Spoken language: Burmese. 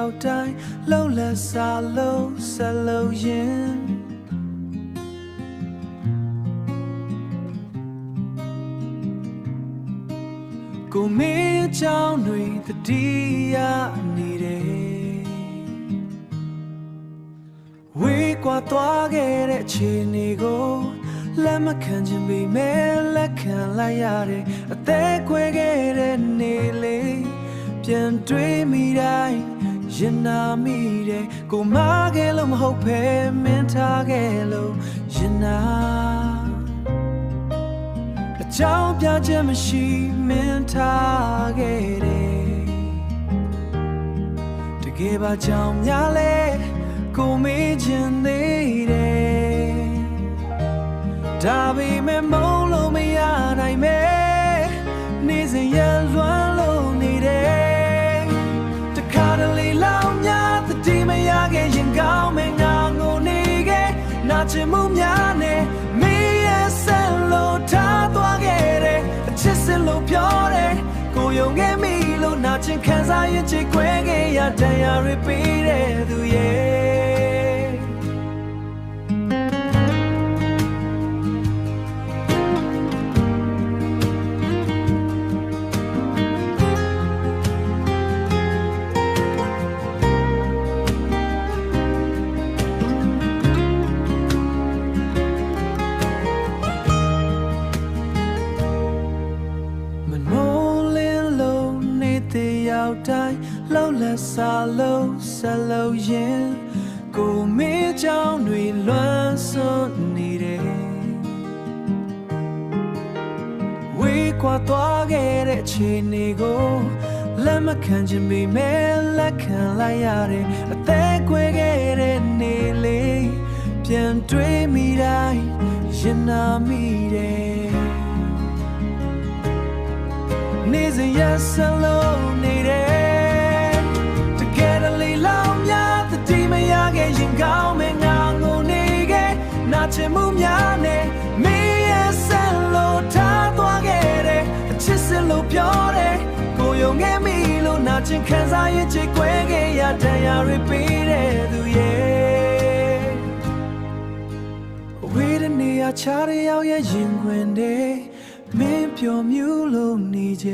ရောက်တိုင်းလှုပ်လက်စားလို့ဆက်လို့ရင်ကိုမင်းချောင်းတွေတတိယနေတယ်ဝေးကွာသွားခဲ့တဲ့အခြေအနေကိုလက်မခံချင်ပေမဲ့လက်ခံလိုက်ရတယ်အသက်ခွဲခဲ့တဲ့နေလေးပြန်တွေးမိတိုင်းရင်နာမိတယ်ကိုမခဲ့လို့မဟုတ်ပဲမင်းထားခဲ့လို့ရင်နာအကြောင်းပြချက်မရှိမင်းထားခဲ့တယ်တကယ်ပါကြောင်များလဲကိုမေးချင်သေးတယ်ဒါပေမဲ့မုန်းလို့မရနိုင်မဲနေစဉ်ရလွမ်းလို့နေတယ်တခါတလေလောင်များတတိမရခဲ့ရင်ကောင်းမယ်ငါငိုနေခဲ့နာချင်မှုများနဲ့မေးရဆက်လို့ထားသွားခဲ့တယ်အချစ်စလို့ပြောတယ်ကိုယုံခဲ့မိလို့နာချင်ခံစားရင်ချစ်ခွဲခဲ့ရတရားတွေပေးတဲ့သူရဲ့ရောက်တိုင်းလှုပ်လက်စားလို့ဆက်လို့ရင်ကိုမင်းချောင်းတွေလွမ်းစွန်းနေတယ်ဝေးကွာသွားခဲ့တဲ့အခြေအနေကိုလက်မခံချင်ပေမဲ့လက်ခံလိုက်ရတယ်အသက်ခွဲခဲ့တဲ့နေလေးပြန်တွေးမိတိုင်းရင်နာမိတယ်နေစဉ်ရဆက်လို့နေတယ်တကယ်လေးလောင်များတတိမရခဲ့ရင်ကောင်းမယ်ငါငိုနေခဲ့နာချင်မှုများနဲ့မေးရဆက်လို့ထားသွားခဲ့တယ်အချစ်စလို့ပြောတယ်ကိုယုံခဲ့မိလို့နာချင်ခံစားရင်ချစ်ခွဲခဲ့ရတရားတွေပေးတဲ့သူရဲ့ဝေးတဲ့နေရာချားရောက်ရဲ့ရင်ခွင်တွေမင်းပြောမြူလို့နေကြ